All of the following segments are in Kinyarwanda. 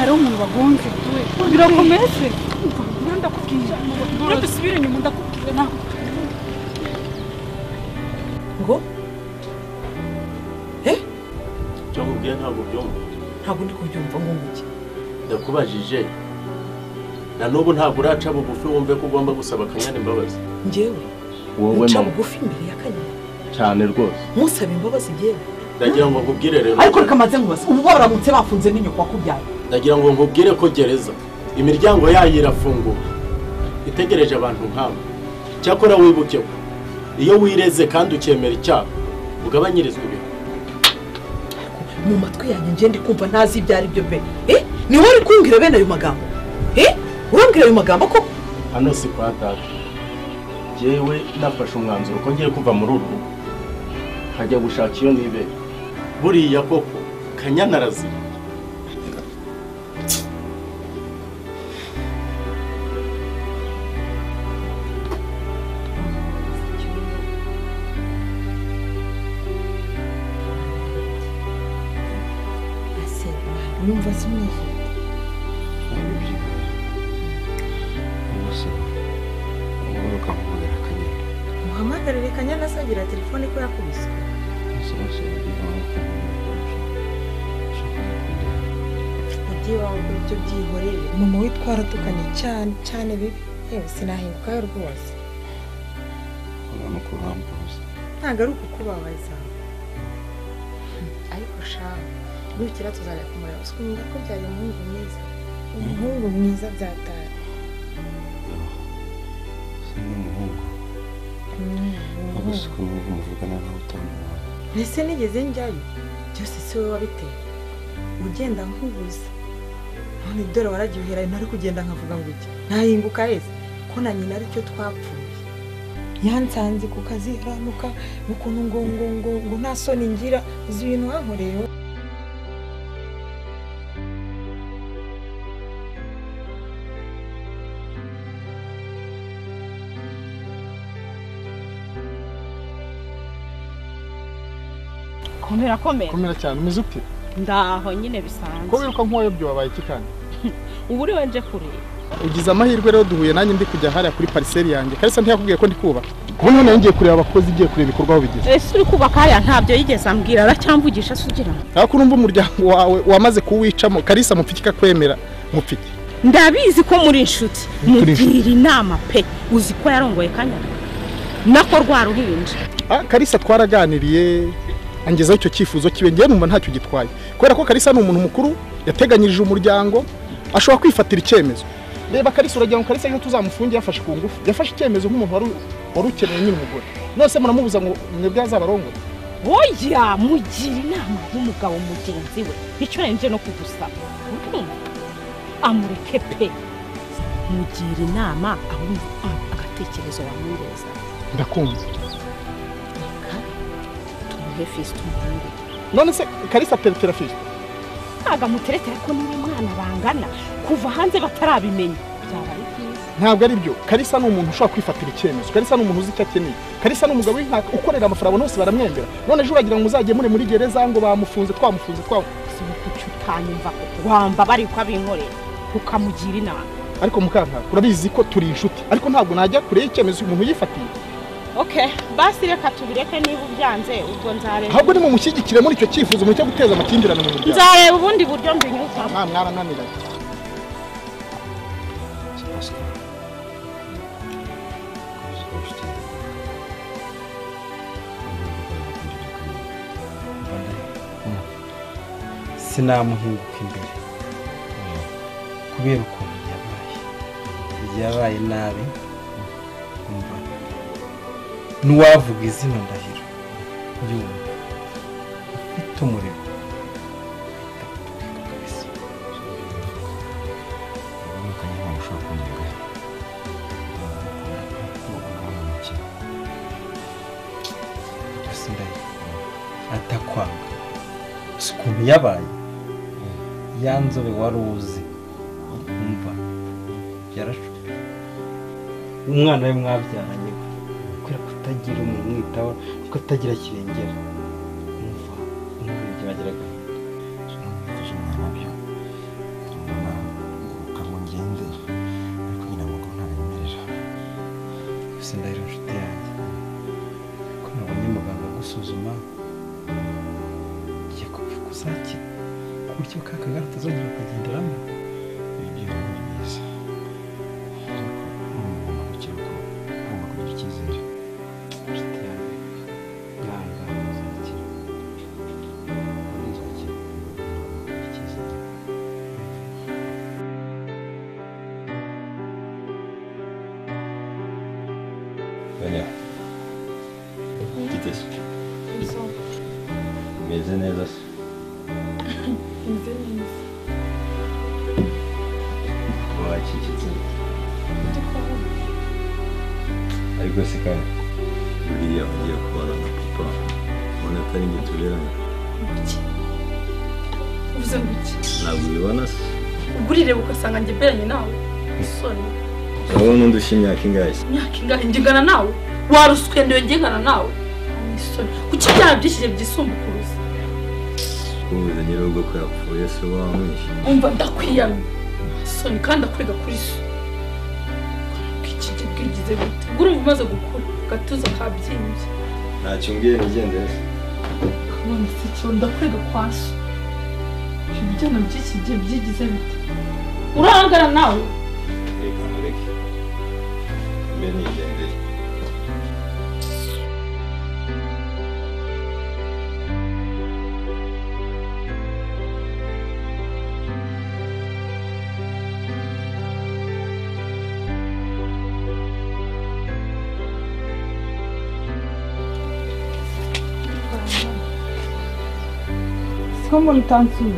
hari umuntu wagonze birakomeye ndakubwira ngo dusubire nyuma ndakubwira nawe ngo cyo nkubwiye ntabwo byumva ntabwo ndi kubyumva ngo nguki ndakubajije na n'ubu ntabwo uraca bugufi wumve ko ugomba gusaba Kanyana imbabazi njyewe wowe nca bugufi imbere ya Kanyana cyane rwose musaba imbabazi njyewe ndagira ngo nkubwire rero ariko rikamaze ngubaza ubu baramutse bafunze n'inyoko wakubyaye ndagira ngo nkubwire ko gereza imiryango yayo irafunguye itegereje abantu nk'abo cyakora wibuke ko iyo wireze kandi ukemera icyaha ugabanyirizwa ibintu mu matwi yanjye nje ndi kumva ntazi ibyo ari byo be ni wowe uri kumbwira bene ayo magambo urambwira ayo magambo ko hano si kwa data jewe nafashe umwanzuro ko ngiye kuva muri uru rugo nkajya gushaka iyo nibere buriya koko Kanyana arazira numva zimeze muhamagarire Kanyana asagira telefone ko yakubise ugiye wawe ibyo byihorere mama witwara tukanye cyane cyane bibi yewe sinahingukayo rwose ntabwo ari ukukubabaza ariko shawe nukira tuzajya kumureba usikunda ko byari umuhungu mwiza byataye n'umuhungu abasuku n'ubwo muvugana nawe utamubona mbese nigeze njyayo byose si wowe wabiteye ugenda nkubuza none dore waragihera ntari kugenda nkavuga ngo ujye ntahinguka heza ko na nyina aricyo twapfuye yansanze ku kazi ranuka ukuntu ngo nta soni ngira izi bintu wankoreyeho komera cyane umeze ute ndaho nyine bisanzwe ko wiruka nk'uwayobye wabaye iki kandi ubu uri wenje kureba ugize amahirwe rero duhuye nanjye ndi kujya hariya kuri pariseri yanjye Kalisa ntiyakubwiye ko ndi kubaka kuba none ngiye kureba abakozi igiye kureba ibikorwa aho bigeze ese uri kubaka hariya ntabyo yigeze ambwira aracyamvugisha sugira ariko urumva umuryango wawe wamaze kuwicamo Kalisa mupfiki kwemera mupfiki ndabizi ko muri inshuti mugira inama pe uzi ko yarongoye Kanyana nako rwa ruhinja Kalisa twaraganiriye angezaho icyo cyifuzo kibe ngiye numva ntacyo gitwaye kubera ko Kalisa ni umuntu mukuru yateganyirije umuryango ashobora kwifatira icyemezo reba Kalisa uragira ngo Kalisa iyo tuzamufunge yafashe ku ngufu yafashe icyemezo nk'umuntu wari ukeneye nyine umugore nose muramubuza ngo mwebwe azabarongore oya mugira inama nk'umugabo mugenzi we icyo nje no kugusaba amureke pe mugira inama ahumva agatekerezo wamwireza ndakumva Fisto umuhungu none se Kalisa teretera Fisto ntaga muteretera ko niwe mwana bangana kuva hanze batarabimenya byaba ari byiza ntabwo ari byo Kalisa ni umuntu ushobora kwifatira icyemezo Kalisa ni umuntu uzi icyo akeneye Kalisa ni umugabo w'intaka ukorera amafaranga bose baramwemera none ejo uragira ngo muzajye muri gereza ngo bamufunze twamufunze kuki utanyumva wamba bari ko abinkorera ukamugira inama ariko mukanta urabizi ko turi inshuti ariko ntabwo najya kure y'icyemezo umuntu yifatiye Okay, basi reka tubireke niba ubyanze ubwo nzareba. Ahubwo ni mu mushyigikire muri icyo cyifuzo mu cyo guteza amakimbirane mu muryango. Nzareba ubundi buryo mbinyuza. Mwarananira. Sinamuhinguka imbere kubera ukuntu yabaye nabi n'uwavuga izina ndahiro yumva ufite umuriro atakwanga si ukuntu yabaye yanzobe wari uzi umva yarashuka umwana we mwabyaranye kubera kutagira umuntu umwitaho kuko atagira kirengera umva umubiri bageraga buryo ka kagare atazongera kugenderamo ibyo ni byiza ariko ugomba gukira uko ugomba kugira icyizere inshuti yanjye yanga uzakira uzakira kugira icyizere Banya Gitesi Meze neza se wakikitse ariko se kandi buriya ugiye kubana na papa ubona atari njye tuberanye uvuze ngo iki ntabwo ubibona se ubwo urireba ugasanga njye mberanye nawe isoni urabona undusha imyaka ingahe se imyaka ingahe ngingana nawe waruswe ndiwe ngingana nawe isoni kuki ibyaha byishyire byisumbukuruza ubuze nyir'urugo ko yapfuye se wamwishe umva ndakwiyamye isoni kandi akwega kuri so iki bwigize gute ubwo urumva umaze gukura agatuza kabyimbye ntacyo umbwiye nigendere kabona se cyo ndakwega kwa so ibyana by'iki gihe byigize bite urahangara nawe reka mureke mbe nigendere ko mbona utansubiza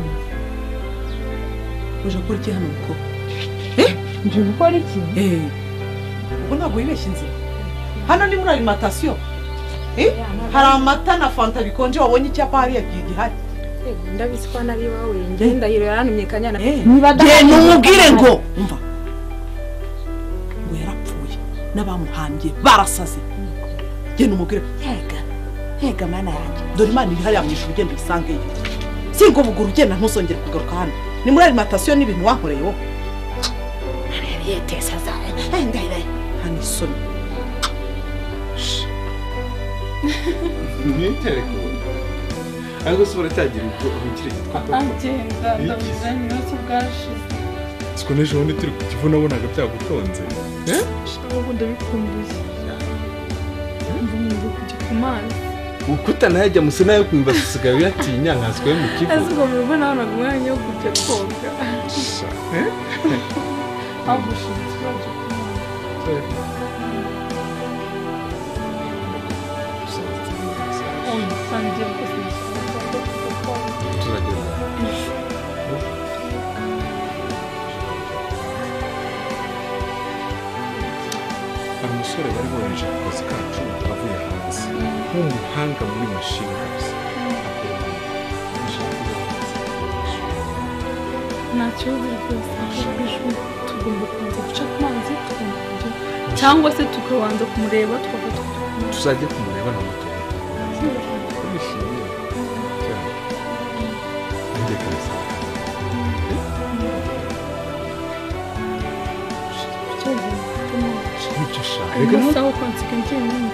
uje gukora iki hano muko nje gukora iki ubwo ntabwo wibeshye inzira hano ni muri alimentation hari amata na fanta bikonje wabonye icyapa hariya gihari ndabizi ko nabi wawe ngenda hiro yaranumye kanyana genda umubwire ngo umva ngo yarapfuye n'abamuhambye barasaze genda umubwire hega mana yanjye dore imana iri hariya mu ijuru ugenda ubisangeyo singo buguru ugenda ntuzongere kugaruka hano ni muri alimentation n'ibintu wankoreye wowe yetesa zawe ndayire hano isoni ntitere kubona ariko se uracyagira ubwo ubukire agenda ndabizanye n'uko bwashize siko n'ejo bundi turi ku kivu nabonaga byagutonze ubu ndabikumbuye umva umuntu kujya ku mazi ukuta najya musa nayo kumva usigaye uyatinya nkaswe mu kivu ese ubwo mu rugo nabonaga umwanya wo kujya koga ahubwo ushinzwe wajya ku mazi umusangiye rwose hari umusore bari bohereje ku kazi kacu avuye hanze nk'umuhanga muri mashini kabisa nta kibazo rwose ahubwo tugomba kubanza guca ku mazi tugomba kujya cyangwa se tukabanza kumureba twafata tuzajya kumureba na moto turishimye cyane njye kabisa nicyo shaka reka nusaho kwansiga njyenyine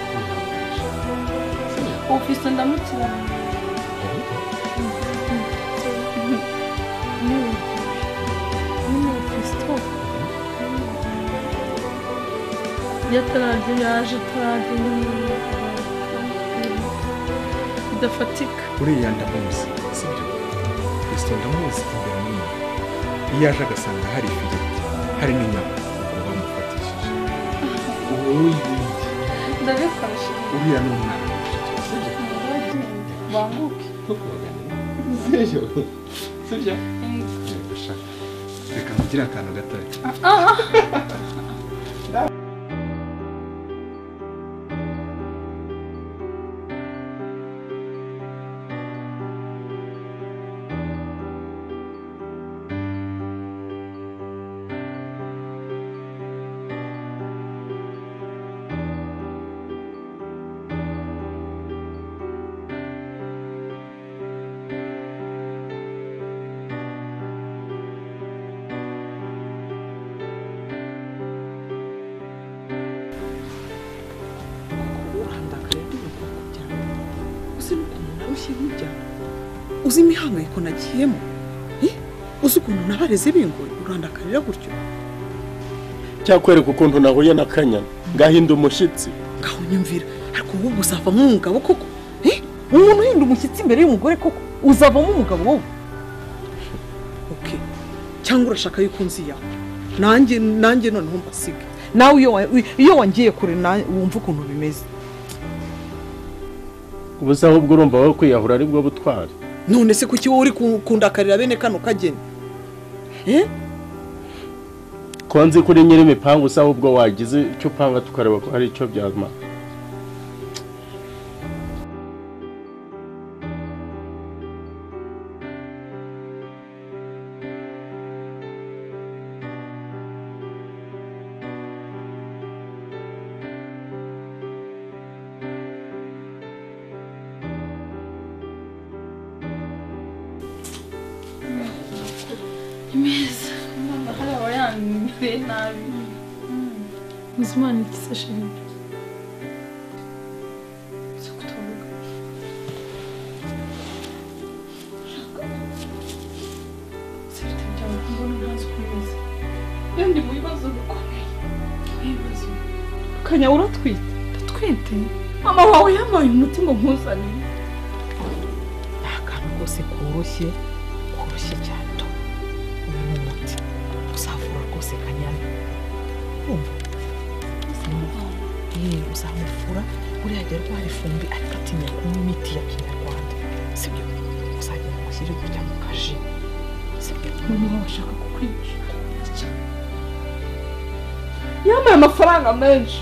ofisi ndamukira yatarajya yaje atarajya bidafatika uriya ndamuzi sibyo kristo ndamuzi imbere n'inyuma iyo aje agasanga hari ifiriti hari n'inyama ubwo bamufatishije ndabifashe uriya ni umwana banguke sibyo reka mugire akantu gatoya uzi imihangayiko nagiyemo uzi ukuntu nabareze bingoye urandakarira gutyo cyakwereka ukuntu nahuye na Kanyana ngahinda umushyitsi ngaho nyumvira ariko wowe uzavamo umugabo koko umuntu uhinda umushyitsi imbere y'umugore koko uzavamo umugabo wowe okay cyangwa urashaka yuko nziya nanjye noneho mbasige nawe iyo wangiye kure wumva ukuntu bimeze ubusa ahubwo urumva wowe kwiyahura ari bwo butwari none se kuki wowe uri kundakarira bene kano kageni ko nzi kuri nyiri imipangu usa ahubwo wagize icyo upanga tukareba ko hari icyo byama Imeza mama hari abayambere nabi Muzimana ikise shenge Sikutobuka Sifite byawe mbona ntazi kumeza Ndi mu bibazo bikomeye Ibibazo Kanya uratwite Ndatwite Mama wawe yambaye umutima nkuzaniye akantu kose koroshye cyane uzavura rwose Kanyana uzamuvura uriya ajya arwara ifumbi ariko atinya kunywa imiti ya kinyarwanda sibyo uzagenda umushyire gutya mu kaji sibyo mama washaka kukwica yambaye amafaranga menshi